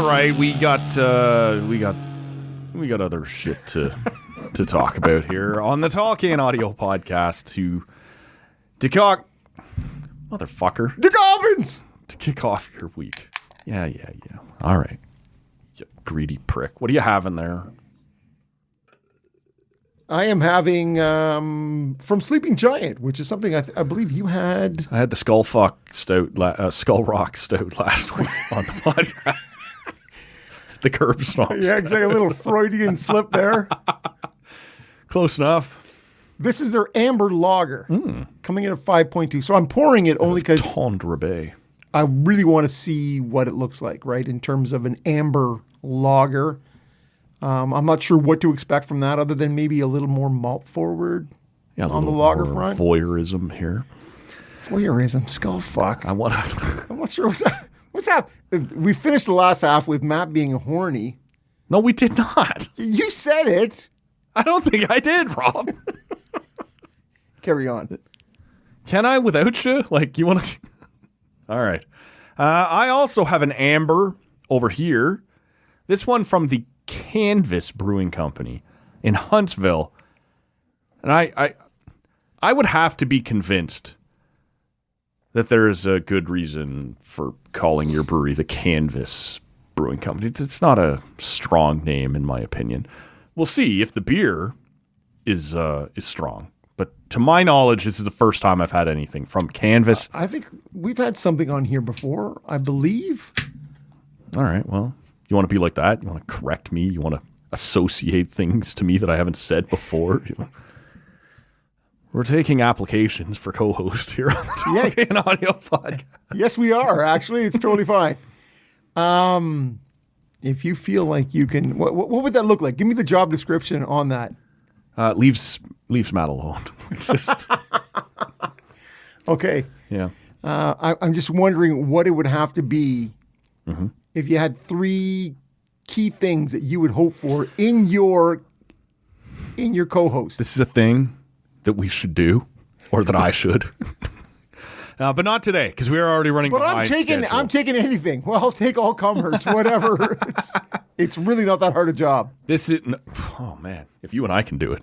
right. We got other shit to talk about here on the Talking Audio podcast to motherfucker. The Dolphins! To kick off your week. Yeah. All right. You greedy prick. What are you having there? I am having from Sleeping Giant, which is something I believe you had. I had the Skull Rock Stout last week on the podcast. The curb stomp. Yeah, exactly. A little Freudian slip there. Close enough. This is their amber lager, coming in at 5.2. So I'm pouring it only because Tendre Bay. I really want to see what it looks like, right, in terms of an amber lager. I'm not sure what to expect from that other than maybe a little more malt forward on the lager front. Voyeurism here. Voyeurism, skull fuck. I'm not sure what's that. We finished the last half with Matt being horny. No, we did not. You said it. I don't think I did, Rob. Carry on. Can I without you? Like, you want to... All right. I also have an amber over here. This one from the Canvas Brewing Company in Huntsville. And I would have to be convinced that there is a good reason for calling your brewery the Canvas Brewing Company. It's not a strong name, in my opinion. We'll see if the beer is strong. But to my knowledge, this is the first time I've had anything from Canvas. I think we've had something on here before, I believe. All right, well, you want to be like that? You want to correct me? You want to associate things to me that I haven't said before? We're taking applications for co-host here on the Talking Audio podcast. Yes, we are. Actually, it's totally fine. If you feel like you can, what would that look like? Give me the job description on that. Leaves Matt alone. Okay. Yeah. I'm just wondering what it would have to be if you had three key things that you would hope for in your co-host. This is a thing that we should do, or that I should. But not today, because we are already running behind schedule. I'm taking anything. Well, I'll take all comers, whatever. It's really not that hard a job. Oh man, if you and I can do it.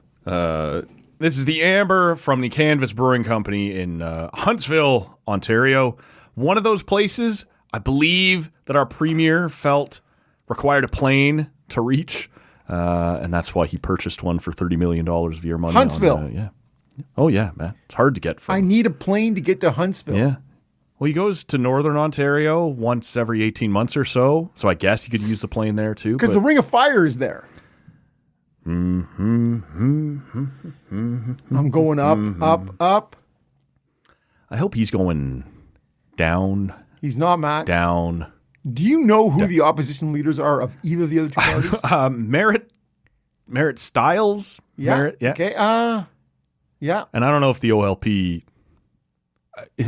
This is the amber from the Canvas Brewing Company in Huntsville, Ontario. One of those places, I believe, that our premier felt required a plane to reach, and that's why he purchased one for $30 million of your money. Huntsville. Yeah. Oh, yeah, man. It's hard to get from. I need a plane to get to Huntsville. Yeah. Well, he goes to Northern Ontario once every 18 months or so, so I guess you could use the plane there, too. Because the Ring of Fire is there. I'm going up. I hope he's going down. He's not, Matt. Down. Do you know who the opposition leaders are of either of the other two parties? Merritt Stiles. Yeah. Merritt, yeah. Okay. Yeah. And I don't know if the OLP is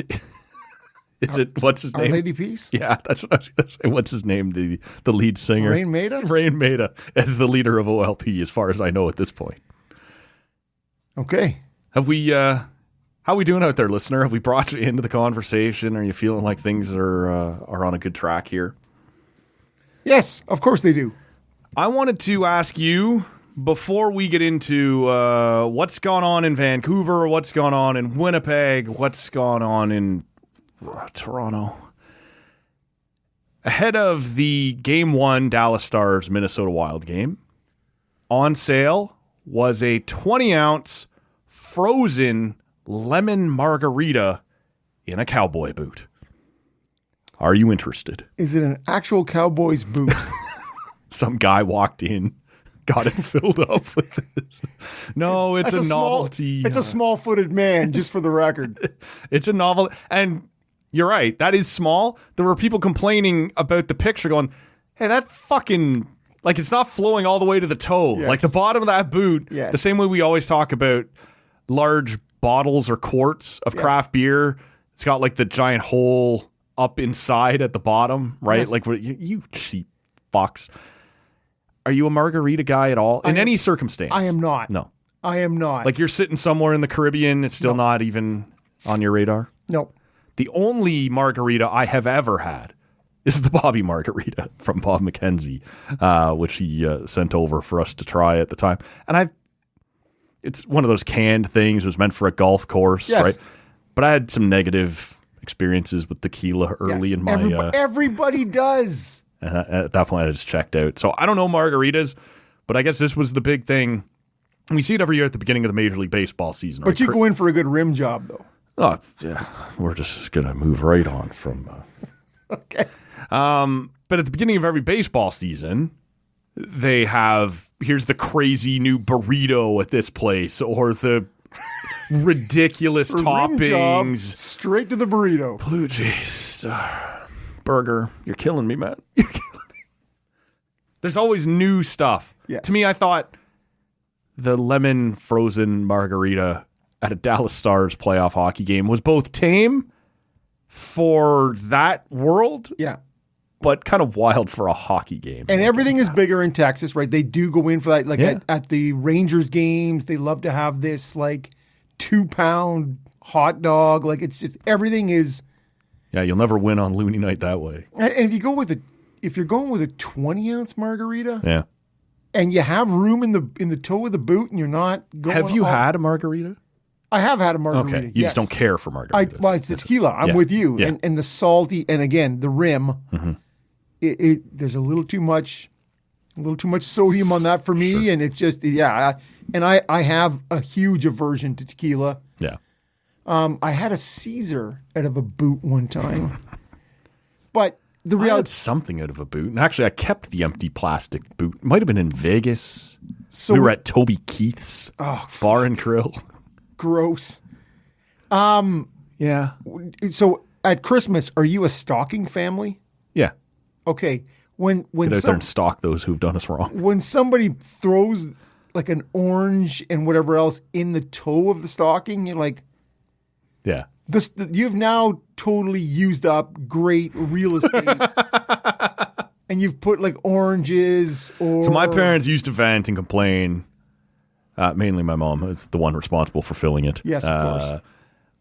it. What's his name? Our Lady Peace. Yeah, that's what I was going to say. What's his name? The lead singer. Rain Maida. Rain Maida as the leader of OLP, as far as I know at this point. Okay. Have we? How are we doing out there, listener? Have we brought you into the conversation? Are you feeling like things are on a good track here? Yes, of course they do. I wanted to ask you, before we get into what's gone on in Vancouver, what's gone on in Winnipeg, what's gone on in Toronto, ahead of the Game 1 Dallas Stars Minnesota Wild game, on sale was a 20-ounce frozen lemon margarita in a cowboy boot. Are you interested? Is it an actual cowboy's boot? Some guy walked in, got it filled up with this. No, it's a novelty. It's a small-footed man, just for the record. It's a novel. And you're right, that is small. There were people complaining about the picture going, hey, that fucking, like, it's not flowing all the way to the toe. Yes. Like the bottom of that boot, the same way we always talk about large bottles or quarts of craft beer. It's got like the giant hole up inside at the bottom, right? Yes. Like, you cheap fucks. Are you a margarita guy at all? In any circumstance? I am not. No. I am not. Like you're sitting somewhere in the Caribbean, it's still not even on your radar? No. The only margarita I have ever had This is the Bobby Margarita from Bob McKenzie, which he sent over for us to try at the time. And it's one of those canned things. It was meant for a golf course, right? But I had some negative experiences with tequila early in my... Everybody does. And at that point, I just checked out. So I don't know margaritas, but I guess this was the big thing. We see it every year at the beginning of the Major League Baseball season. But you go in for a good rim job, though. Oh, yeah. We're just going to move right on from... Okay. But at the beginning of every baseball season, they have, here's the crazy new burrito at this place, or the ridiculous toppings. Straight to the burrito. Blue Jays burger. You're killing me, man. You're killing me. There's always new stuff. Yes. To me, I thought the lemon frozen margarita at a Dallas Stars playoff hockey game was both tame for that world. Yeah. But kind of wild for a hockey game. And everything is bigger in Texas, right? They do go in for that. Like at the Rangers games, they love to have this like 2-pound hot dog. Like it's just, everything is. Yeah, you'll never win on Looney Night that way. And if you go with if you're going with a 20-ounce margarita. Yeah. And you have room in the toe of the boot and you're not going. Have you had a margarita? I have had a margarita. Okay. You just don't care for margaritas. Well, it's the tequila. I'm with you. Yeah. And the salty, and again, the rim. Mm-hmm. There's a little too much sodium on that for me, and it's just I have a huge aversion to tequila. Yeah. I had a Caesar out of a boot one time, but the I reality had something out of a boot, and actually I kept the empty plastic boot. Might have been in Vegas. So we were at Toby Keith's Bar and Grill. Gross. Yeah. So at Christmas, are you a stocking family? Yeah. Okay, when Get out there and stalk those who've done us wrong. When somebody throws like an orange and whatever else in the toe of the stocking, you're like, yeah, you've now totally used up great real estate, and you've put like oranges or. So my parents used to vent and complain. Mainly my mom is the one responsible for filling it. Yes, of course.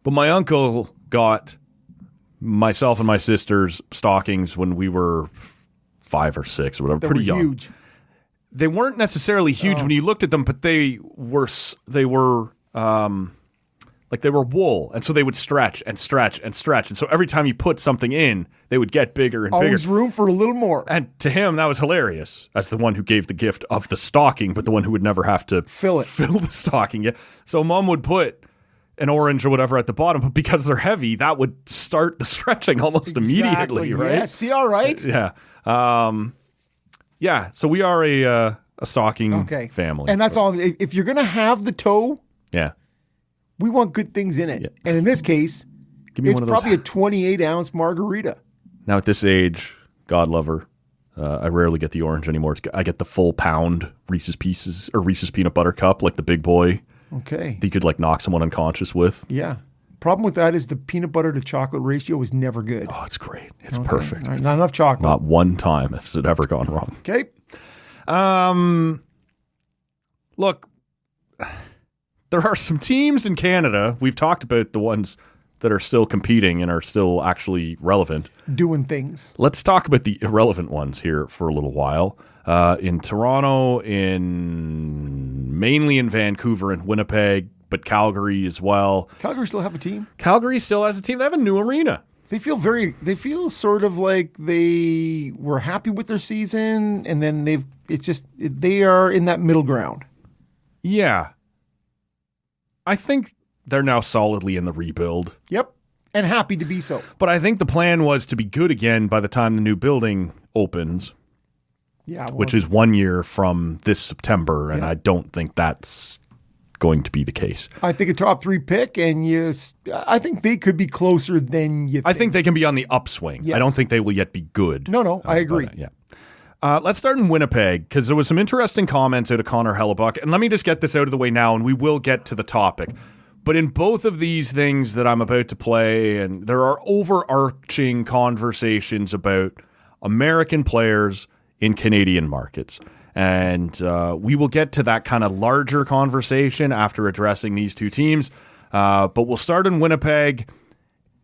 But my uncle got myself and my sisters stockings when we were 5 or 6 or whatever, They pretty were young. huge. They weren't necessarily huge when you looked at them, but they were like they were wool, and so they would stretch and stretch and stretch, and so every time you put something in, they would get bigger and bigger. Always room for a little more. And to him, that was hilarious as the one who gave the gift of the stocking, but the one who would never have to fill the stocking. Yeah. So mom would put an orange or whatever at the bottom, but because they're heavy, that would start the stretching almost immediately, right? Yeah, see, all right. Yeah. Yeah. So we are a stocking family. And that's all. If you're going to have the toe, yeah, we want good things in it. Yeah. And in this case, it's probably a 28-ounce margarita. Now at this age, God love her, I rarely get the orange anymore. I get the full pound Reese's Pieces or Reese's Peanut Butter Cup, like the big boy. Okay. That you could like knock someone unconscious with. Yeah. Problem with that is the peanut butter to chocolate ratio is never good. Oh, it's great. It's perfect. Right, not enough chocolate. Not one time has it ever gone wrong. Okay. Look, there are some teams in Canada. We've talked about the ones that are still competing and are still actually relevant. Doing things. Let's talk about the irrelevant ones here for a little while. In Toronto, mainly in Vancouver and Winnipeg, but Calgary as well. Calgary still have a team? Calgary still has a team. They have a new arena. They feel sort of like they were happy with their season, and then they are in that middle ground. Yeah. I think they're now solidly in the rebuild. Yep. And happy to be so. But I think the plan was to be good again by the time the new building opens. Yeah. Well, which is 1 year from this September, and I don't think that's going to be the case. I think a top 3 pick, and I think they could be closer than you think. I think they can be on the upswing. Yes. I don't think they will yet be good. No, I agree. Yeah. Let's start in Winnipeg, because there was some interesting comments out of Connor Hellebuck, and let me just get this out of the way now, and we will get to the topic. But in both of these things that I'm about to play, and there are overarching conversations about American players in Canadian markets. And we will get to that kind of larger conversation after addressing these two teams. But we'll start in Winnipeg.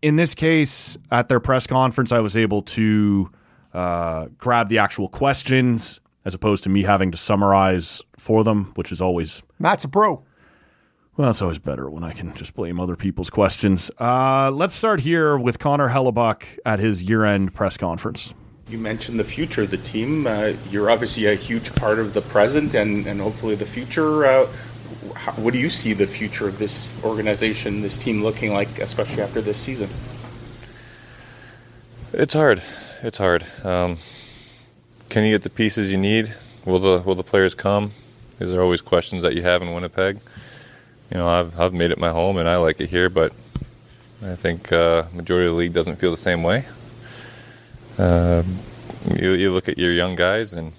In this case, at their press conference, I was able to grab the actual questions as opposed to me having to summarize for them, which is always... Matt's a pro. Well, it's always better when I can just blame other people's questions. Let's start here with Connor Hellebuck at his year-end press conference. You mentioned the future of the team. You're obviously a huge part of the present and hopefully the future. What do you see the future of this organization, this team looking like, especially after this season? It's hard. Can you get the pieces you need? Will the players come? These are always questions that you have in Winnipeg. You know, I've made it my home and I like it here, but I think majority of the league doesn't feel the same way. You look at your young guys and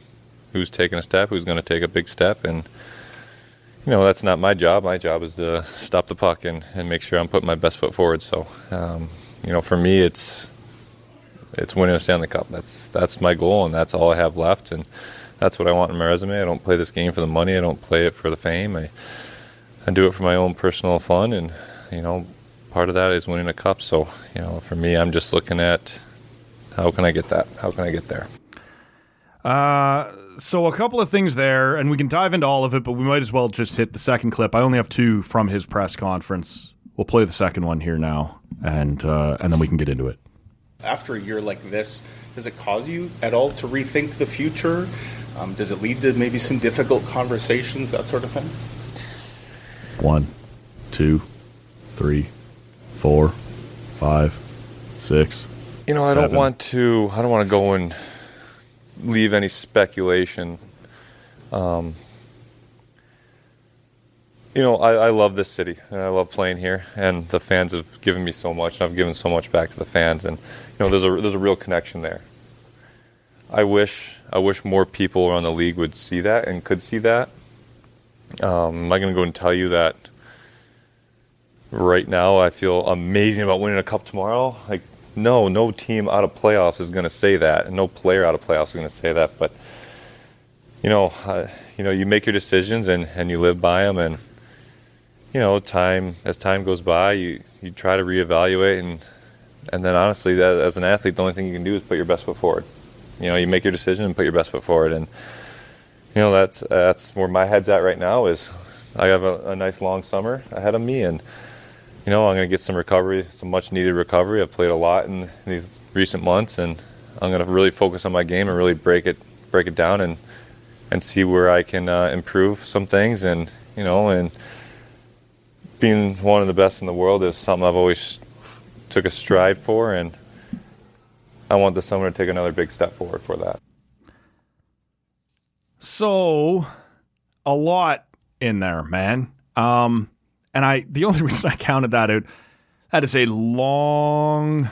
who's taking a step, who's going to take a big step, and you know that's not my job. My job is to stop the puck and make sure I'm putting my best foot forward. So, you know, for me, it's winning a Stanley Cup. That's my goal, and that's all I have left, and that's what I want in my resume. I don't play this game for the money. I don't play it for the fame. I do it for my own personal fun, and you know, part of that is winning a cup. So, you know, for me, I'm just looking at how can I get that? How can I get there? So a couple of things there, and we can dive into all of it, but we might as well just hit the second clip. I only have two from his press conference. We'll play the second one here now, and then we can get into it. After a year like this, does it cause you at all to rethink the future? Does it lead to maybe some difficult conversations, that sort of thing? 1, 2, 3, 4, 5, 6. You know, I don't want to go and leave any speculation. You know, I love this city and I love playing here, and the fans have given me so much, and I've given so much back to the fans, and you know, there's a real connection there. I wish more people around the league would see that and could see that. Am I going to go and tell you that right now I feel amazing about winning a cup tomorrow? Like, no team out of playoffs is going to say that, and no player out of playoffs is going to say that. But you know, you make your decisions and you live by them, and you know, as time goes by, you try to reevaluate, and then honestly, that, as an athlete, the only thing you can do is put your best foot forward. You know, you make your decision and put your best foot forward, and you know, that's where my head's at right now. Is I have a nice long summer ahead of me, and you know, I'm going to get some recovery, some much needed recovery. I've played a lot in these recent months, and I'm going to really focus on my game and really break it down and see where I can improve some things. And you know, and being one of the best in the world is something I've always took a stride for, and I want this summer to take another big step forward for that. So, a lot in there, man. And the only reason I counted that out, that is a long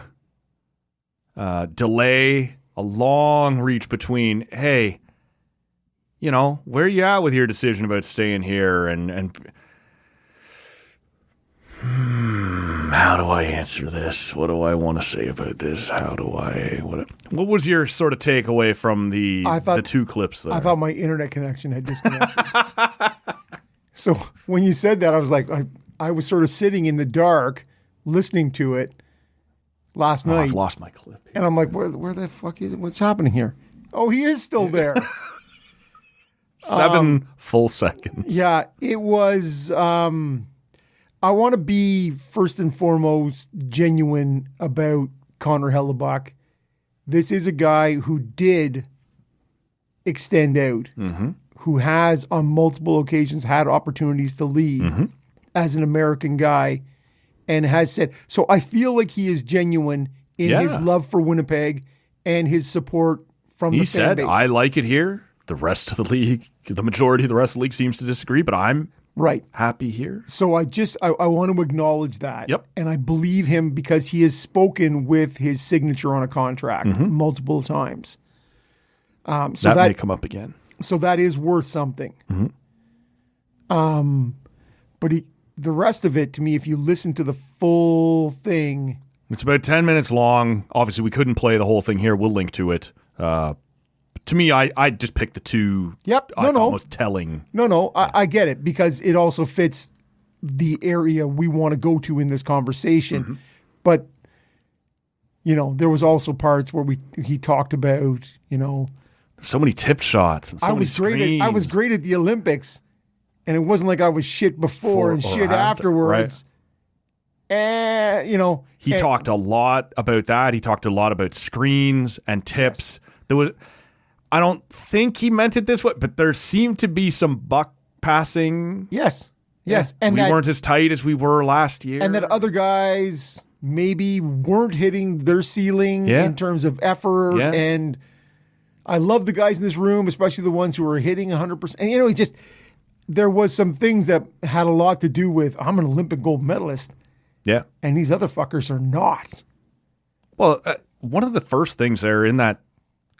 delay, a long reach between, hey, you know, where you at with your decision about staying here, and how do I answer this? What do I want to say about this? What was your sort of takeaway from the two clips there? I thought my internet connection had disconnected. So when you said that, I was like, I was sort of sitting in the dark listening to it last night. I've lost my clip here. And I'm like, where the fuck is it? What's happening here? Oh, he is still there. 7 full seconds. Yeah, it was... I want to be first and foremost genuine about Connor Hellebuck. This is a guy who did extend out, who has on multiple occasions had opportunities to leave as an American guy, and has said, so I feel like he is genuine in his love for Winnipeg and his support from the fan base. He said, I like it here. The rest of the league, the majority of the rest of the league seems to disagree, but I'm happy here. So I want to acknowledge that. Yep. And I believe him because he has spoken with his signature on a contract multiple times. So that may come up again. So that is worth something. But the rest of it, to me, if you listen to the full thing... It's about 10 minutes long. Obviously, we couldn't play the whole thing here. We'll link to it. To me, I just picked the two. Yep. Most telling. No. I get it because it also fits the area we want to go to in this conversation. But, there was also parts where he talked about, So many tip shots and so many screens. I was great at the Olympics, and it wasn't like I was shit before and shit afterwards. Right. He talked a lot about that. He talked a lot about screens and tips. Yes. I don't think he meant it this way, but there seemed to be some buck passing. Yes. Yeah. And we weren't as tight as we were last year. And that other guys maybe weren't hitting their ceiling in terms of effort. Yeah. And I love the guys in this room, especially the ones who are hitting 100%. And, there was some things that had a lot to do with, I'm an Olympic gold medalist. Yeah. And these other fuckers are not. Well, one of the first things there in that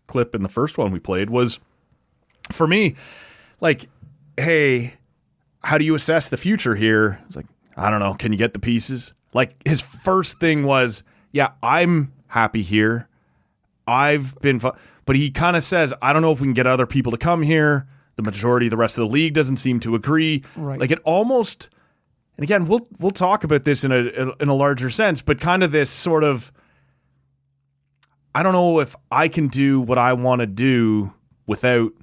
clip in the first one we played was, for me, like, hey, how do you assess the future here? It's like, I don't know. Can you get the pieces? Like, his first thing was, yeah, I'm happy here. I've been, but he kind of says, I don't know if we can get other people to come here. The majority of the rest of the league doesn't seem to agree. Right. Like, it almost, and again, we'll talk about this in a larger sense, but kind of this sort of, I don't know if I can do what I want to do without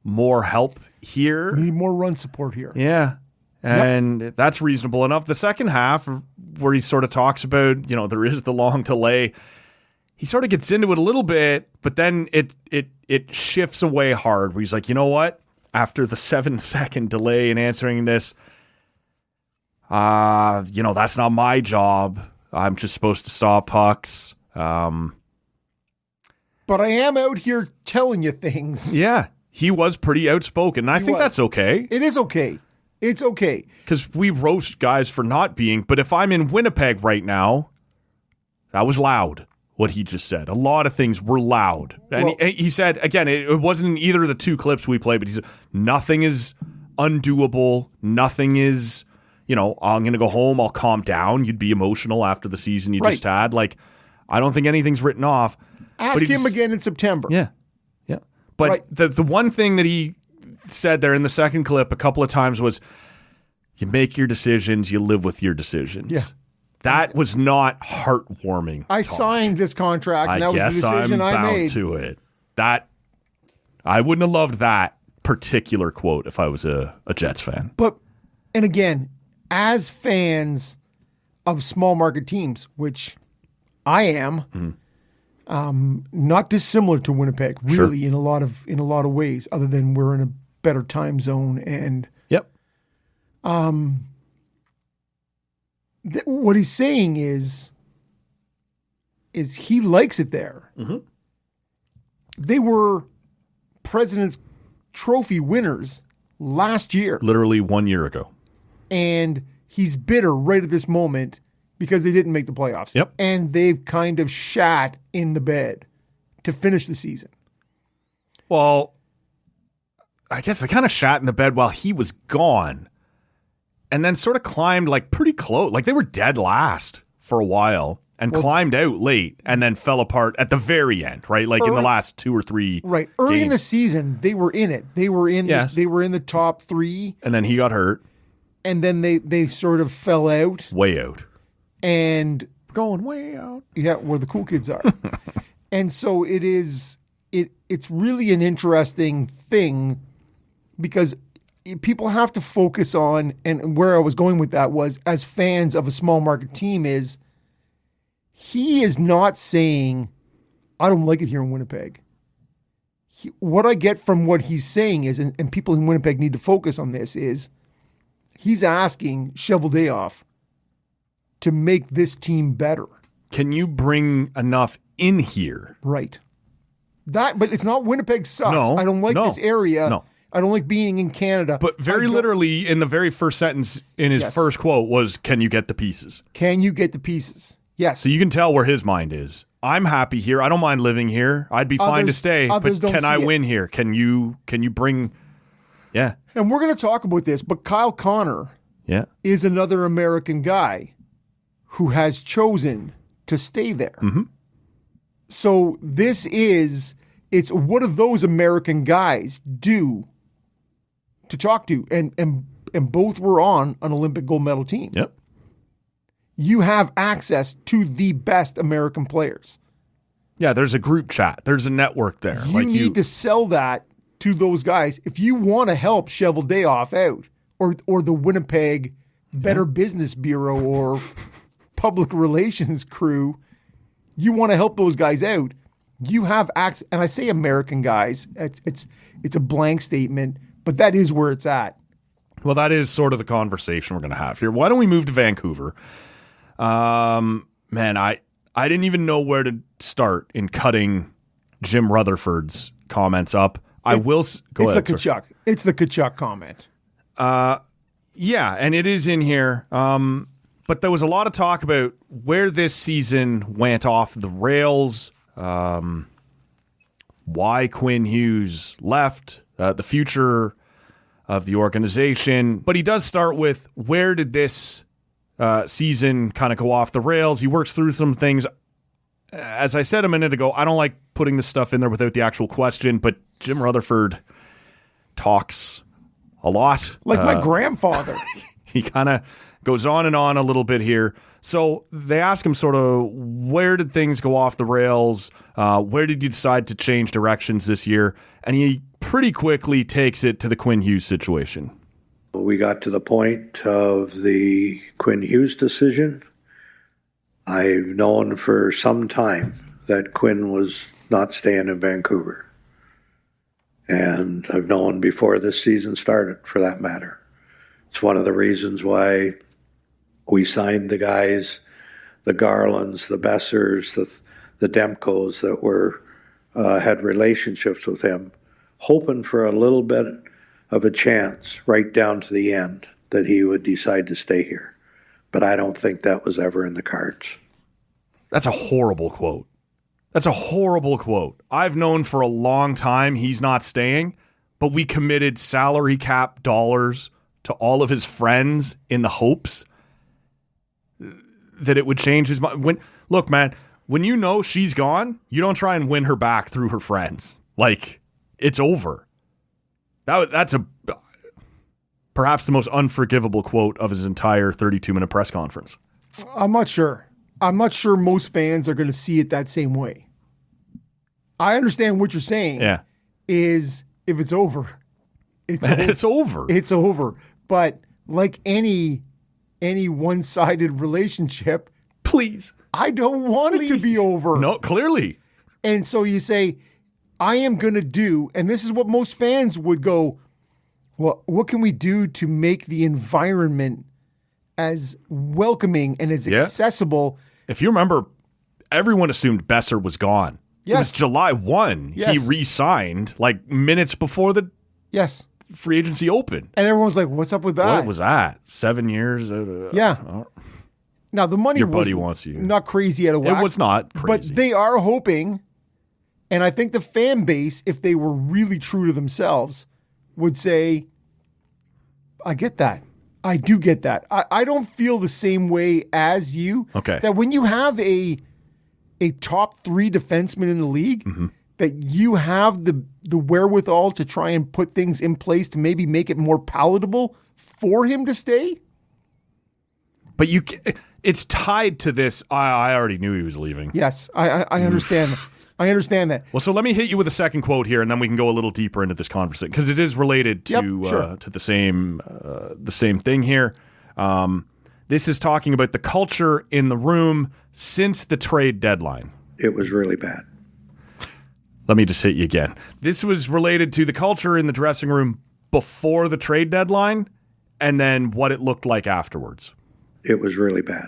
more help here. We need more run support here. Yeah. And that's reasonable enough. The second half, where he sort of talks about, there is the long delay, he sort of gets into it a little bit, but then it shifts away hard, where he's like, you know what? After the 7-second delay in answering this, that's not my job. I'm just supposed to stop pucks. But I am out here telling you things. Yeah, he was pretty outspoken. And I think that's okay. It is okay. It's okay. Because we roast guys for not being, but if I'm in Winnipeg right now, that was loud, what he just said. A lot of things were loud. And he said, again, it wasn't in either of the two clips we played, but he said, nothing is undoable. Nothing is, I'm going to go home, I'll calm down. You'd be emotional after the season you just had. Like, I don't think anything's written off. Ask him again in September. Yeah. Yeah. But the one thing that he said there in the second clip a couple of times was, you make your decisions, you live with your decisions. Yeah. That was not heartwarming. I signed this contract, and that was the decision I made. I'm bound to it. That, I wouldn't have loved that particular quote if I was a Jets fan. And again, as fans of small market teams, which I am, not dissimilar to Winnipeg, really, in a lot of ways, other than we're in a better time zone. And what he's saying is he likes it there. Mm-hmm. They were President's Trophy winners last year. Literally 1 year ago. And he's bitter right at this moment because they didn't make the playoffs. Yep. And they've kind of shat in the bed to finish the season. Well, I guess they kind of shat in the bed while he was gone. And then sort of climbed like pretty close. Like they were dead last for a while and climbed out late and then fell apart at the very end, right? Like in the last 2 or 3 Right. Early games. in the season, they were in it. They were in the top 3. And then he got hurt. And then they sort of fell out. Way out. And going way out. Yeah, where the cool kids are. And so it's really an interesting thing because people have to focus on, and where I was going with that was, as fans of a small market team, is he is not saying, I don't like it here in Winnipeg. What I get from what he's saying is, and people in Winnipeg need to focus on this, is he's asking Cheveldayoff to make this team better. Can you bring enough in here? Right. But it's not Winnipeg sucks. No, I don't like this area. No. I don't like being in Canada. But very literally, in the very first sentence in his first quote was, can you get the pieces? Can you get the pieces? Yes. So you can tell where his mind is. I'm happy here. I don't mind living here. I'd be fine to stay. But can I win here? Can you bring... Yeah. And we're going to talk about this, but Kyle Connor is another American guy who has chosen to stay there. Mm-hmm. So it's what do those American guys do to talk to? And both were on an Olympic gold medal team. Yep. you have access to the best American players. Yeah, there's a group chat. There's a network there. You need to sell that to those guys if you want to help Shovel Dayoff out or the Winnipeg Better Business Bureau or public relations crew. You want to help those guys out. You have access, and I say American guys. It's a blank statement, but that is where it's at. Well, that is sort of the conversation we're going to have here. Why don't we move to Vancouver? Man, I didn't even know where to start in cutting Jim Rutherford's comments up. Go ahead. It's the Tkachuk comment. Yeah, and it is in here. But there was a lot of talk about where this season went off the rails, why Quinn Hughes left, the future of the organization. But he does start with where did this season kind of go off the rails. He works through some things. As I said a minute ago, I don't like putting this stuff in there without the actual question, but Jim Rutherford talks a lot. Like my grandfather. He kind of goes on and on a little bit here. So they ask him sort of, where did things go off the rails? Where did you decide to change directions this year? And he pretty quickly takes it to the Quinn Hughes situation. We got to the point of the Quinn Hughes decision. I've known for some time that Quinn was not staying in Vancouver. And I've known before this season started, for that matter. It's one of the reasons why we signed the guys, the Garlands, the Bessers, the Demkos that were had relationships with him, hoping for a little bit of a chance right down to the end that he would decide to stay here. But I don't think that was ever in the cards. That's a horrible quote. That's a horrible quote. I've known for a long time he's not staying, but we committed salary cap dollars to all of his friends in the hopes that it would change his mind. Look, man, when you know she's gone, you don't try and win her back through her friends. Like, it's over. That's perhaps the most unforgivable quote of his entire 32-minute press conference. I'm not sure. I'm not sure most fans are going to see it that same way. I understand what you're saying. Yeah. Is if it's over, it's over. It's over. But like any one-sided relationship, please, I don't want it to be over. No, clearly. And so you say, I am going to do, and this is what most fans would go, well, what can we do to make the environment as welcoming and as accessible? If you remember, everyone assumed Besser was gone. Yes. It was July 1. Yes. He re-signed like minutes before the free agency opened. And everyone's like, what's up with that? What was that? 7 years? Now, the money your buddy wants you. Not crazy out of whack. It was not crazy. But they are hoping, and I think the fan base, if they were really true to themselves, would say, I get that. I do get that. I don't feel the same way as you. Okay. That when you have a top 3 defenseman in the league, that you have the wherewithal to try and put things in place to maybe make it more palatable for him to stay. But it's tied to this. I already knew he was leaving. Yes, I understand. I understand that. Well, so let me hit you with a second quote here, and then we can go a little deeper into this conversation because it is related to the same thing here. This is talking about the culture in the room since the trade deadline. It was really bad. Let me just hit you again. This was related to the culture in the dressing room before the trade deadline and then what it looked like afterwards. It was really bad.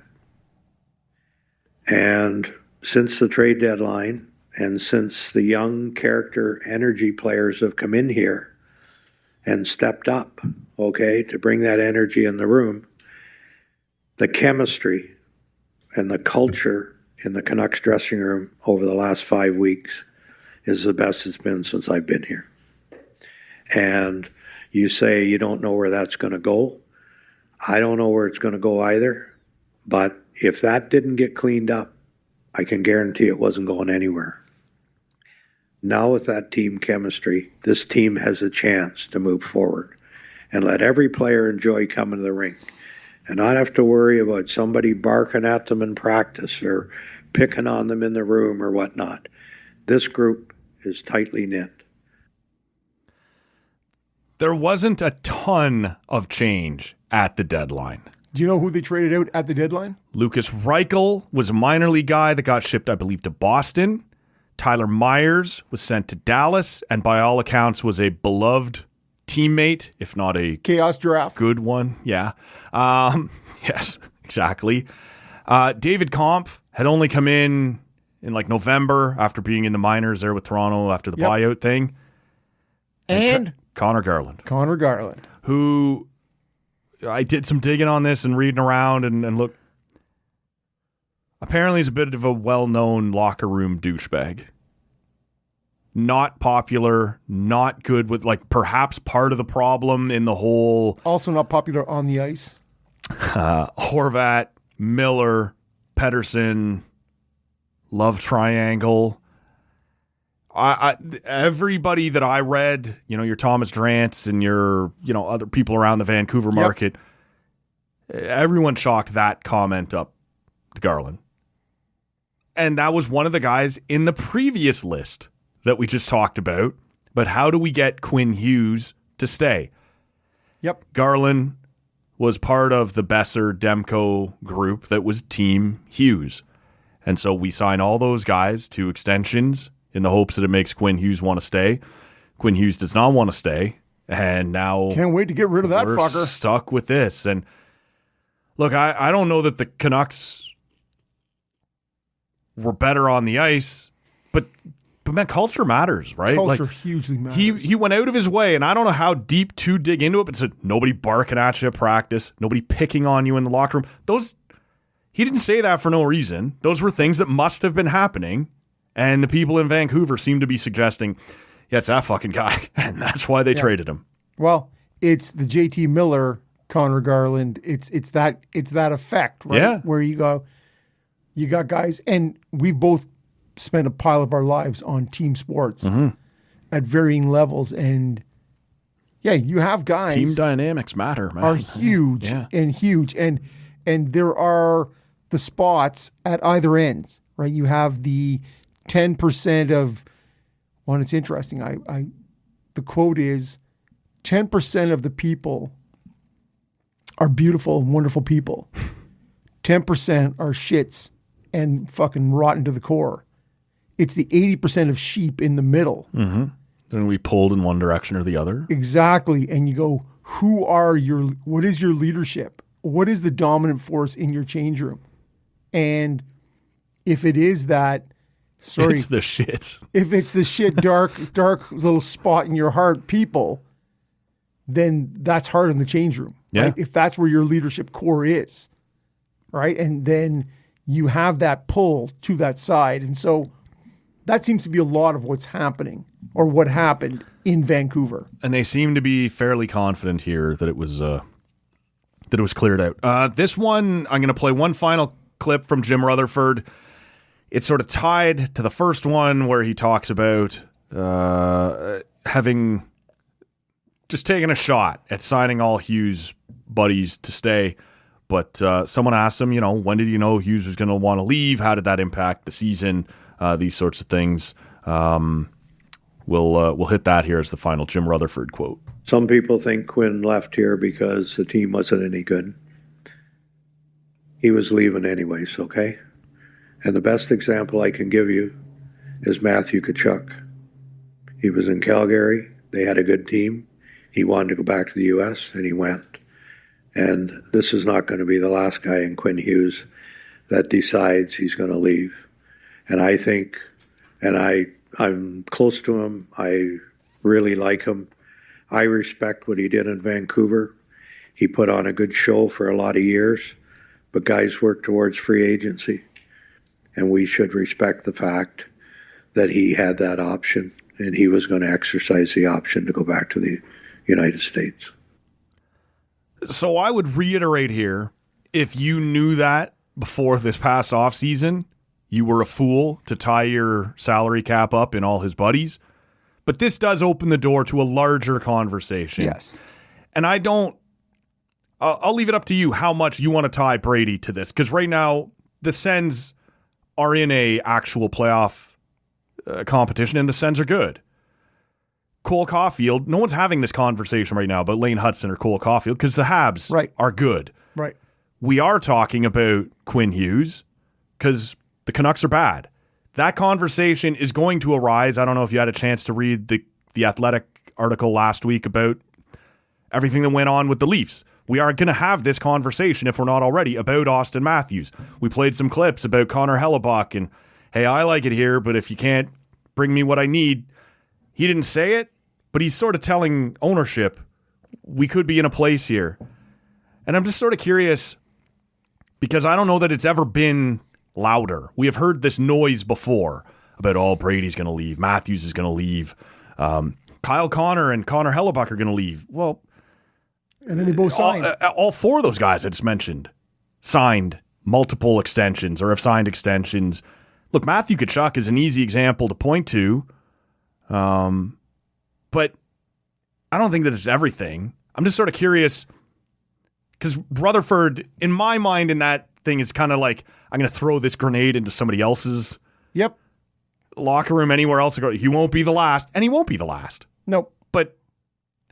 And since the trade deadline and since the young character energy players have come in here and stepped up, to bring that energy in the room, the chemistry and the culture in the Canucks dressing room over the last 5 weeks is the best it's been since I've been here. And you say you don't know where that's going to go. I don't know where it's going to go either. But if that didn't get cleaned up, I can guarantee it wasn't going anywhere. Now with that team chemistry, this team has a chance to move forward and let every player enjoy coming to the rink and not have to worry about somebody barking at them in practice or picking on them in the room or whatnot. This group is tightly knit. There wasn't a ton of change at the deadline. Do you know who they traded out at the deadline? Lucas Reichel was a minor league guy that got shipped, I believe, to Boston. Tyler Myers was sent to Dallas, and by all accounts was a beloved teammate, if not a Chaos Giraffe. good one. Yeah. Yes, exactly. David Kampf had only come in like November after being in the minors there with Toronto after the buyout thing. And Connor Garland. Connor Garland. Who I did some digging on this and reading around and look. Apparently he's a bit of a well-known locker room douchebag. Not popular, not good with, like, perhaps part of the problem in the whole Also not popular on the ice. Horvat, Miller, Pedersen, love triangle. Everybody that I read, your Thomas Drance and your, other people around the Vancouver market, everyone chalked that comment up to Garland. And that was one of the guys in the previous list that we just talked about. But how do we get Quinn Hughes to stay? Yep. Garland was part of the Besser-Demko group that was Team Hughes. And so we sign all those guys to extensions in the hopes that it makes Quinn Hughes want to stay. Quinn Hughes does not want to stay. And now Can't wait to get rid of that we're fucker. stuck with this. And look, I don't know that the Canucks were better on the ice, but man, culture matters, right? Culture hugely matters. He went out of his way, and I don't know how deep to dig into it, but said nobody barking at you at practice, nobody picking on you in the locker room. He didn't say that for no reason. Those were things that must have been happening, and the people in Vancouver seem to be suggesting, yeah, it's that fucking guy, and that's why they traded him. Well, it's the JT Miller, Connor Garland. It's that effect, right? Yeah. Where you got guys, and we've both spent a pile of our lives on team sports at varying levels, and you have guys. Team dynamics matter, man. Are huge and huge, and there are the spots at either ends, right? You have the 10% of. Well, it's interesting. The quote is 10% of the people are beautiful and wonderful people. 10% are shits and fucking rotten to the core. It's the 80% of sheep in the middle. Mm-hmm. Then we pulled in one direction or the other. Exactly. And you go, what is your leadership? What is the dominant force in your change room? And if it is that, it's the shit. If it's the shit, dark little spot in your heart people, then that's hard in the change room. Yeah. Right? If that's where your leadership core is, right? And then you have that pull to that side. And so that seems to be a lot of what's happening or what happened in Vancouver. And they seem to be fairly confident here that it was cleared out. This one, I'm going to play one final clip from Jim Rutherford. It's sort of tied to the first one where he talks about having just taken a shot at signing all Hughes' buddies to stay. But someone asked him, when did you know Hughes was going to want to leave? How did that impact the season? These sorts of things. We'll hit that here as the final Jim Rutherford quote. Some people think Quinn left here because the team wasn't any good. He was leaving anyways, okay? And the best example I can give you is Matthew Tkachuk. He was in Calgary. They had a good team. He wanted to go back to the U.S., and he went. And this is not going to be the last guy in Quinn Hughes that decides he's going to leave. And I think, and I'm close to him. I really like him. I respect what he did in Vancouver. He put on a good show for a lot of years, but guys work towards free agency. And we should respect the fact that he had that option and he was going to exercise the option to go back to the United States. So I would reiterate here, if you knew that before this past offseason, you were a fool to tie your salary cap up in all his buddies. But this does open the door to a larger conversation. Yes. And I don't I'll leave it up to you how much you want to tie Brady to this, because right now the Sens are in a actual playoff competition, and the Sens are good. Cole Caulfield, no one's having this conversation right now about Lane Hudson or Cole Caulfield because the Habs are good. Right. We are talking about Quinn Hughes because the Canucks are bad. That conversation is going to arise. I don't know if you had a chance to read the Athletic article last week about everything that went on with the Leafs. We are going to have this conversation, if we're not already, about Austin Matthews. We played some clips about Connor Hellebuck and, hey, I like it here, but if you can't bring me what I need. He didn't say it, but he's sort of telling ownership, we could be in a place here. And I'm just sort of curious, because I don't know that it's ever been louder. We have heard this noise before about, oh, Brady's going to leave, Matthews is going to leave, Kyle Connor and Connor Hellebuck are going to leave. Well, and then they both signed. All four of those guys I just mentioned signed multiple extensions or have signed extensions. Look, Matthew Tkachuk is an easy example to point to, but I don't think that it's everything. I'm just sort of curious because Rutherford, in my mind, in that thing is kind of like, I'm going to throw this grenade into somebody else's locker room anywhere else. He won't be the last, and he won't be the last. Nope. But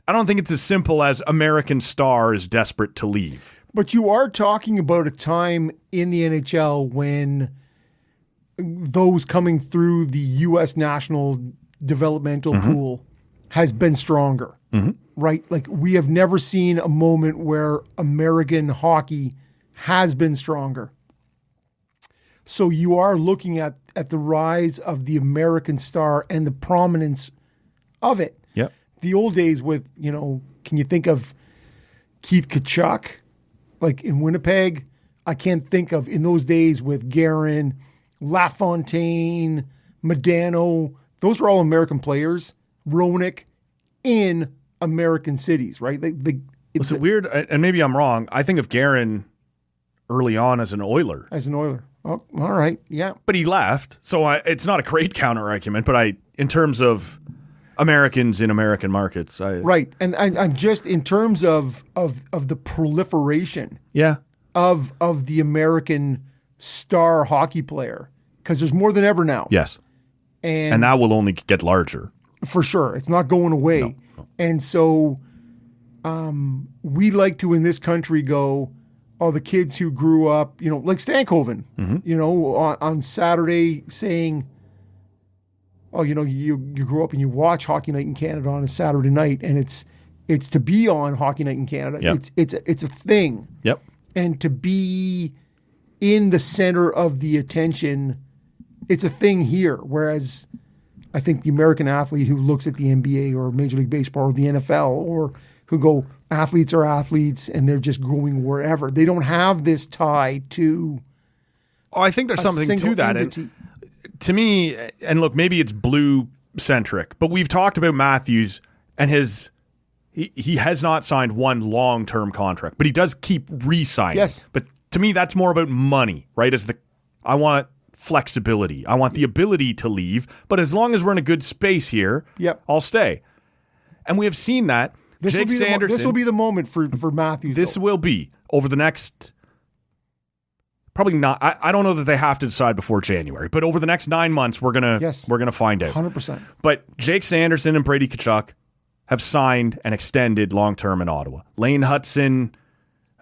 I don't think it's as simple as American Star is desperate to leave. But you are talking about a time in the NHL when those coming through the U.S. national developmental pool has been stronger, right? Like, we have never seen a moment where American hockey has been stronger. So you are looking at the rise of the American Star and the prominence of it. Yep. The old days with, can you think of Keith Tkachuk, like in Winnipeg? I can't think of, in those days with Guerin, LaFontaine, Modano. Those were all American players. Roenick in American cities, right? Was it weird? And maybe I'm wrong. I think of Guerin early on as an Oiler. Oh, all right. Yeah. But he left. So it's not a great counter argument, but in terms of Americans in American markets. Right. And I'm just in terms of the proliferation of the American star hockey player, because there's more than ever now. Yes. And that will only get larger. For sure. It's not going away. No. And so we like to, in this country, go, oh, the kids who grew up, like Stankoven, on Saturday saying, oh, you grew up and you watch Hockey Night in Canada on a Saturday night, and it's to be on Hockey Night in Canada. Yep. It's a thing. Yep. And to be in the center of the attention, it's a thing here. Whereas I think the American athlete who looks at the NBA or Major League Baseball or the NFL, or who go, athletes are athletes and they're just going wherever. They don't have this tie to. Oh, I think there's something to that. And to me, and look, maybe it's blue centric, but we've talked about Matthews and he has not signed one long-term contract, but he does keep re-signing. Yes. But to me, that's more about money, right? I want flexibility. I want the ability to leave, but as long as we're in a good space here, I'll stay. And we have seen that. Jake Sanderson. This will be the moment for Matthews. This will be over the next, probably not. I don't know that they have to decide before January, but over the next 9 months, we're gonna find out 100%. But Jake Sanderson and Brady Tkachuk have signed and extended long term in Ottawa. Lane Hudson,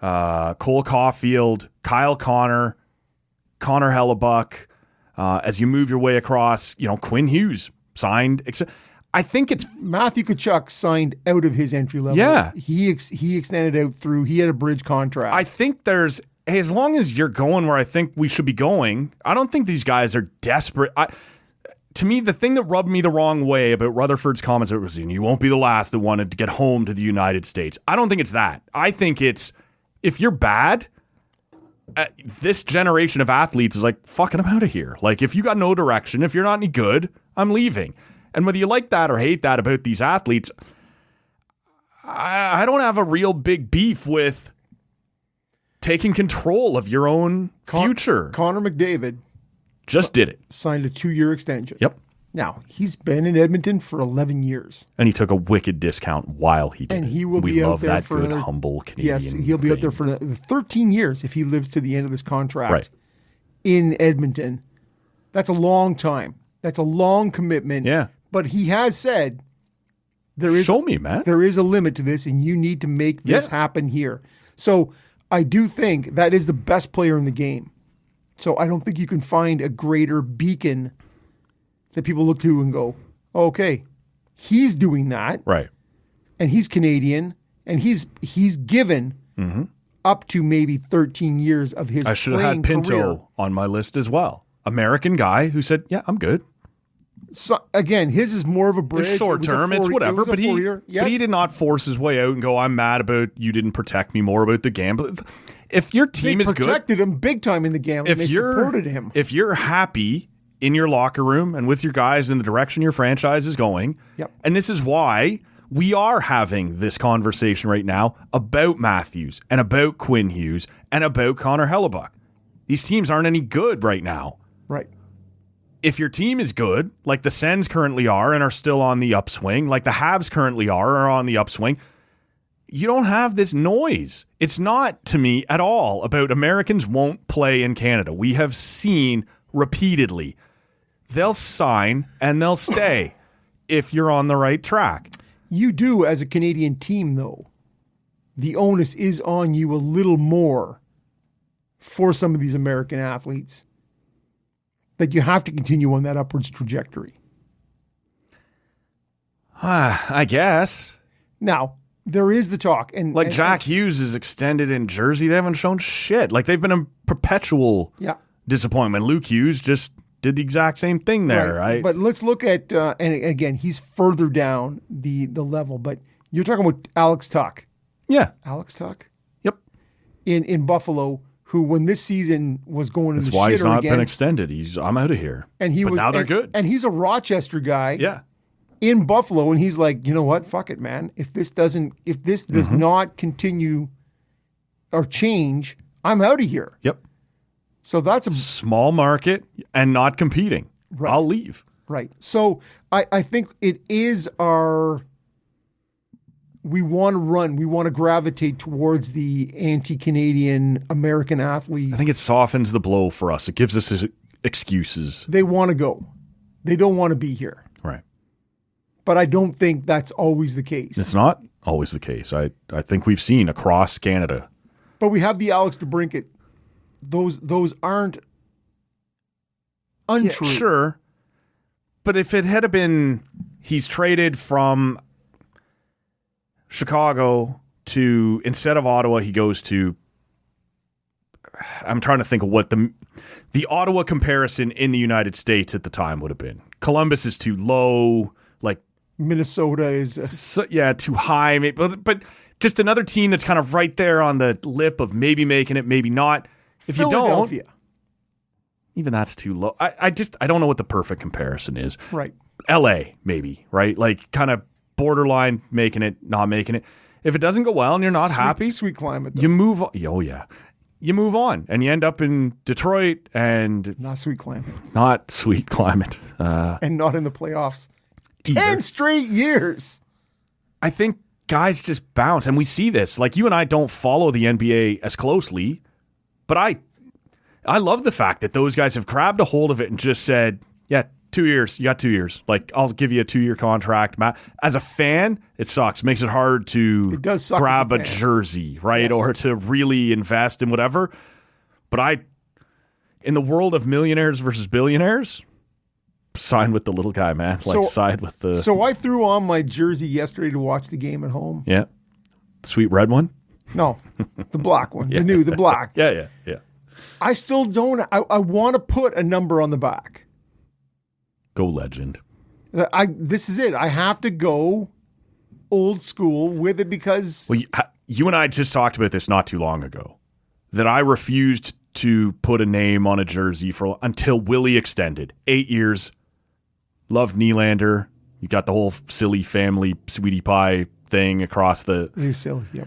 Cole Caulfield, Kyle Connor, Connor Hellebuck. As you move your way across, Quinn Hughes signed. I think it's Matthew Tkachuk signed out of his entry level. Yeah, he extended out through. He had a bridge contract. I think there's as long as you're going where I think we should be going. I don't think these guys are desperate. To me, the thing that rubbed me the wrong way about Rutherford's comments was, you won't be the last that wanted to get home to the United States. I don't think it's that. I think it's if you're bad. This generation of athletes is like, fucking, I'm out of here. Like, if you got no direction, if you're not any good, I'm leaving. And whether you like that or hate that about these athletes, I don't have a real big beef with taking control of your own future. Connor McDavid just did it. Signed a 2-year extension. Yep. Now, he's been in Edmonton for 11 years. And he took a wicked discount while he did And it. he will we be out love there that for good, another, humble Canadian. Yes, he'll be out there for the 13 years if he lives to the end of this contract Right. in Edmonton. That's a long time. That's a long commitment. Yeah. But he has said there is Show me, man. there is a limit to this, and you need to make this happen here. So I do think that is the best player in the game. So I don't think you can find a greater beacon that people look to and go, okay, he's doing that, Right. and he's Canadian, and he's given up to maybe 13 years of his I should have playing had Pinto career. on my list as well. American guy who said, yeah, I'm good. So, again, his is more of a bridge. It's short It was a term. It's 4 whatever. it was a But he 4-year. Yes. but he did not force his way out and go, I'm mad about you didn't protect me more about the gamble. If your They team is good, protected him big time in the game, and they supported him. If you're happy in your locker room and with your guys in the direction your franchise is going, Yep. and this is why we are having this conversation right now about Matthews and about Quinn Hughes and about Connor Hellebuck. These teams aren't any good right now. Right. If your team is good, like the Sens currently are and are still on the upswing, like the Habs currently are on the upswing, you don't have this noise. It's not, to me, at all about Americans won't play in Canada. We have seen repeatedly they'll sign and they'll stay if you're on the right track. You do as a Canadian team, though. The onus is on you a little more for some of these American athletes. That you have to continue on that upwards trajectory. I guess. Now, there is the talk. And Like and- Jack Hughes is extended in Jersey. They haven't shown shit. Like they've been a perpetual Yeah. disappointment. Luke Hughes just did the exact same thing there, right? But let's look at, and again, he's further down the level, but you're talking about Alex Tuck. Yeah. Alex Tuck? Yep. In Buffalo, who when this season was going That's in the why he's shitter not again, been extended. I'm out of here. and he but was now they're and- good. And he's a Rochester guy. Yeah. In Buffalo, and he's like, you know what? Fuck it, man. If this does Mm-hmm. not continue or change, I'm out of here. Yep. So that's a Small market and not competing. Right. I'll leave. right. So I think it is we want to gravitate towards the anti-Canadian American athlete. I think it softens the blow for us. It gives us excuses. They want to go. They don't want to be here. Right. But I don't think that's always the case. It's not always the case. I think we've seen across Canada. But we have the Alex DeBrincat. Those aren't untrue. Sure. But if it had been he's traded from Chicago to, instead of Ottawa, he goes to, I'm trying to think of what the Ottawa comparison in the United States at the time would have been. Columbus is too low, like Minnesota is too high. But just another team that's kind of right there on the lip of maybe making it, maybe not. If you don't, Philadelphia. even that's too low. I don't know what the perfect comparison is. Right. LA, maybe, right? Like kind of borderline making it, not making it. If it doesn't go well and you're not happy, Sweet climate. Though. you move on. Oh, yeah. You move on and you end up in Detroit and Not sweet climate. not sweet climate. And not in the playoffs. Either. 10 straight years. I think guys just bounce, and we see this. Like you and I don't follow the NBA as closely, but I love the fact that those guys have grabbed a hold of it and just said, yeah, 2 years. You got 2 years. Like, I'll give you a 2-year contract. As a fan, it sucks. It makes it hard to It does suck grab as a a fan. jersey, right? Yes. Or to really invest in whatever. But in the world of millionaires versus billionaires, sign with the little guy, man. Like, side with the... So I threw on my jersey yesterday to watch the game at home. yeah. Sweet red one? No, the black one. The black. Yeah. I still don't. I want to put a number on the back. Go legend. This is it. I have to go old school with it because Well, you and I just talked about this not too long ago, that I refused to put a name on a jersey until Willie extended. 8 years. Loved Nylander. You got the whole silly family sweetie pie thing across the... it's silly. Yep.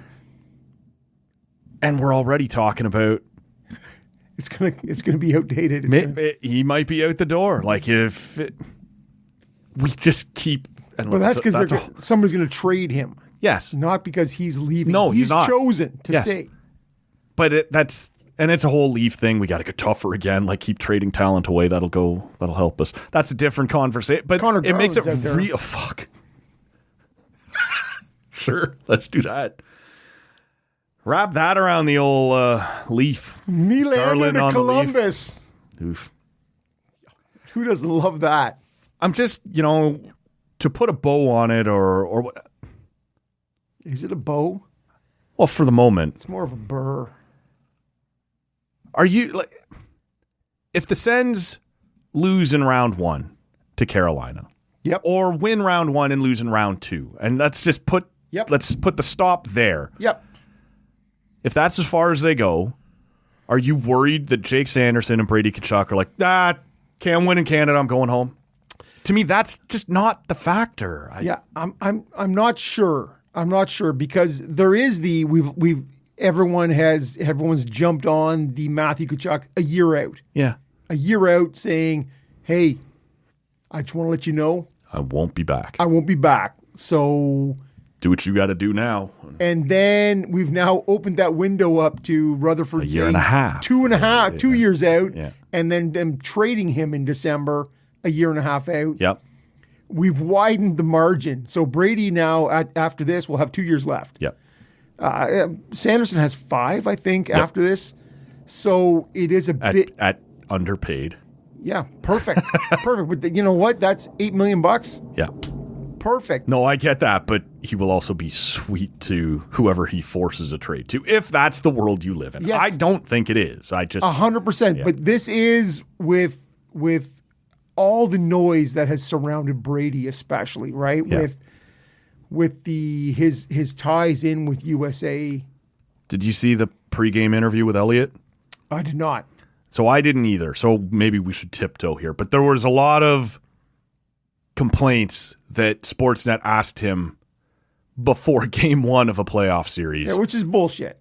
And we're already talking about... It's gonna be outdated. He might be out the door. Like if... we just keep. But that's because somebody's going to trade him. Yes. Not because he's leaving. No, he's not. chosen to Yes. stay. But it's a whole leave thing. We got to get tougher again. Like keep trading talent away. That'll help us. That's a different conversation. But Connor it makes it Garland's out there. real. Fuck. Sure, let's do that. Wrap that around the old leaf. Nylander Garland to on the leaf. Columbus. Oof. Who doesn't love that? I'm just, to put a bow on it or what. Is it a bow? Well, for the moment. It's more of a burr. Are you like if the Sens lose in round 1 to Carolina? Yep. Or win round 1 and lose in round 2. And let's put the stop there. Yep. If that's as far as they go, are you worried that Jake Sanderson and Brady Tkachuk are like, can't win in Canada, I'm going home? To me, that's just not the factor. I'm not sure. I'm not sure because there is everyone's jumped on the Matthew Tkachuk a year out. Yeah. A year out saying, hey, I just want to let you know. I won't be back. I won't be back. So do what you got to do now. And then we've now opened that window up to Rutherford a year and a half. 2 years out. Yeah. And then them trading him in December, a year and a half out. Yep. We've widened the margin. So Brady now, after this, will have 2 years left. Yep. Sanderson has 5, I think, after this. So it is a bit... At underpaid. Yeah, perfect. Perfect. But you know what? That's $8 million. Yeah. Perfect. No, I get that, but he will also be sweet to whoever he forces a trade to, if that's the world you live in. Yes. I don't think it is. I just 100%. Yeah. But this is with all the noise that has surrounded Brady, especially, right? Yeah. With his ties in with USA. Did you see the pregame interview with Elliott? I did not. So I didn't either. So maybe we should tiptoe here. But there was a lot of complaints that Sportsnet asked him before game 1 of a playoff series. Yeah, which is bullshit.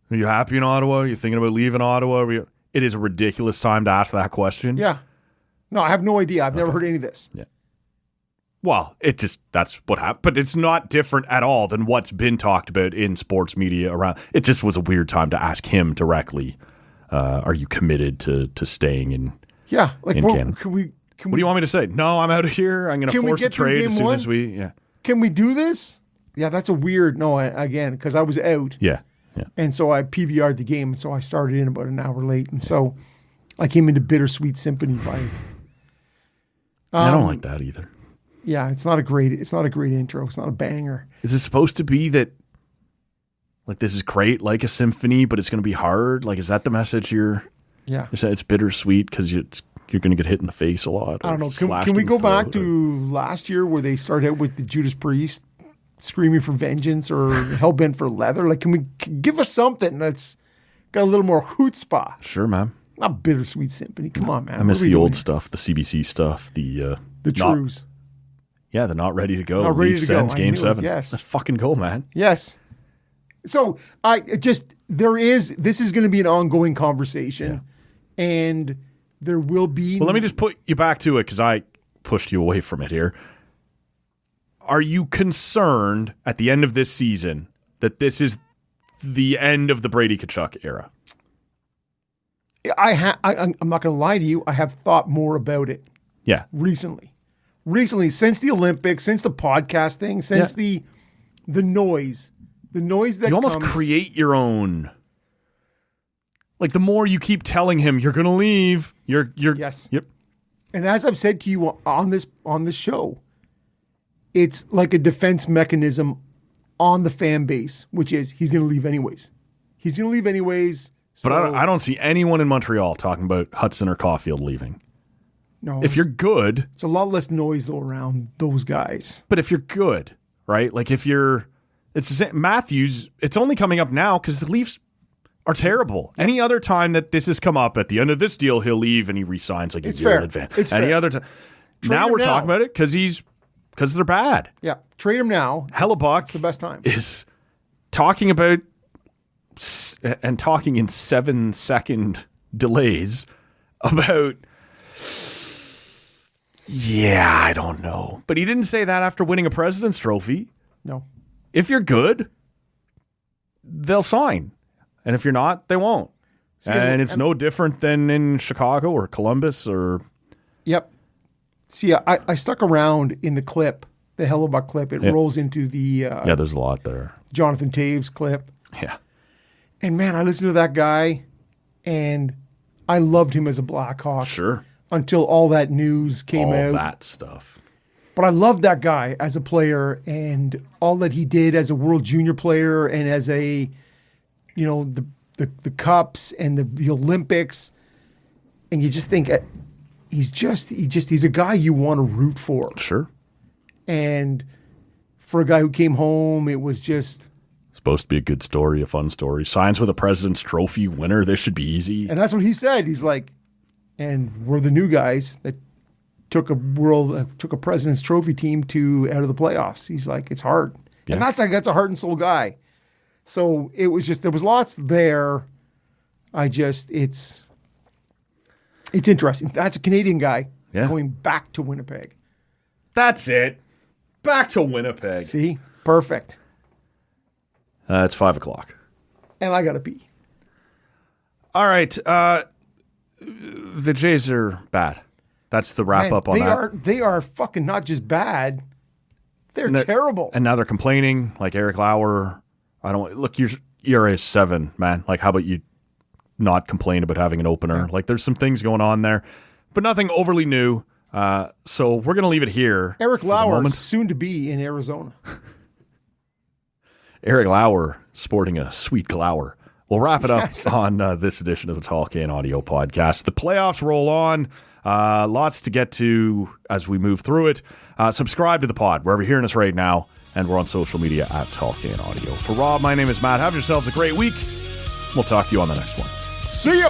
Are you happy in Ottawa? Are you thinking about leaving Ottawa? It is a ridiculous time to ask that question. Yeah. No, I have no idea. I've never heard any of this. Yeah. Well, that's what happened. But it's not different at all than what's been talked about in sports media around. It just was a weird time to ask him directly. Are you committed to staying in? Yeah, like in Canada? What do you want me to say? No, I'm out of here. I'm going to force a trade as soon as we. Yeah. Can we do this? Yeah, that's a weird. No, again, because I was out. Yeah. And so I PVR'd the game, and so I started in about an hour late, and so I came into Bittersweet Symphony by. I don't like that either. Yeah, it's not a great intro. It's not a banger. Is it supposed to be that? Like this is great, like a symphony, but it's going to be hard. Like, is that the message you're saying? It's bittersweet because you're going to get hit in the face a lot. I don't know. Can we go back to last year where they started out with the Judas Priest screaming for vengeance or hellbent for leather? Like, can we give us something that's got a little more chutzpah? Sure, man. Not Bittersweet Symphony. Come on, man. I miss the old stuff, the CBC stuff, the trues. Yeah, the not ready to go. Not ready to go. Game 7. Yes. Let's fucking go, man. Yes. So this is going to be an ongoing conversation, and there will be. Well, let me just put you back to it because I pushed you away from it here. Are you concerned at the end of this season that this is the end of the Brady Tkachuk era? I'm not going to lie to you. I have thought more about it. Yeah. Recently, since the Olympics, since the podcast thing, since the noise. The noise that you almost comes, create your own. Like the more you keep telling him you're going to leave, you're yes. Yep. And as I've said to you on this show, it's like a defense mechanism on the fan base, which is he's going to leave anyways. He's going to leave anyways. But I don't see anyone in Montreal talking about Hudson or Caulfield leaving. No. If you're good, it's a lot less noise though around those guys. But if you're good, right? Like if you're. It's the same. Matthews, it's only coming up now because the Leafs are terrible. Any other time that this has come up, at the end of this deal, he'll leave and he resigns like a year in advance. It's Any fair. other time. Now we're talking about it because they're bad. Yeah. Trade him now. Hellebuck it's the best time. Is talking about and talking in 7-second delays about Yeah, I don't know. But he didn't say that after winning a President's Trophy. No. If you're good, they'll sign. And if you're not, they won't. And it's no different than in Chicago or Columbus or... Yep. See, I stuck around in the clip, the Hellebuck clip. It rolls into the... yeah, there's a lot there. Jonathan Taves clip. Yeah. And man, I listened to that guy, and I loved him as a Blackhawk. Sure. Until all that news came out. All that stuff. But I loved that guy as a player and all that he did as a World Junior player and as a, the Cups and the Olympics. And you just think he's a guy you want to root for. Sure. And for a guy who came home, it was just... Supposed to be a good story, a fun story. Signs with a President's Trophy winner. This should be easy. And that's what he said. He's like, and we're the new guys that took a President's Trophy team out of the playoffs. He's like, it's hard. Yeah. And that's a heart and soul guy. So it was just, there was lots there. It's interesting. That's a Canadian guy going back to Winnipeg. That's it. Back to Winnipeg. See? Perfect. It's 5:00. And I got to pee. All right. The Jays are bad. That's the wrap up on that. They are fucking not just bad. They're terrible. And now they're complaining, like Eric Lauer. Look, your ERA is 7, man. Like, how about you not complain about having an opener? Yeah. Like, there's some things going on there, but nothing overly new. So we're going to leave it here. Eric Lauer is soon to be in Arizona. Eric Lauer sporting a sweet glower. We'll wrap it up on this edition of the Tall Can Audio Podcast. The playoffs roll on. Lots to get to as we move through it. Subscribe to the pod wherever you're hearing us right now, and we're on social media at Tall Can Audio. For Rob, my name is Matt. Have yourselves a great week. We'll talk to you on the next one. See ya!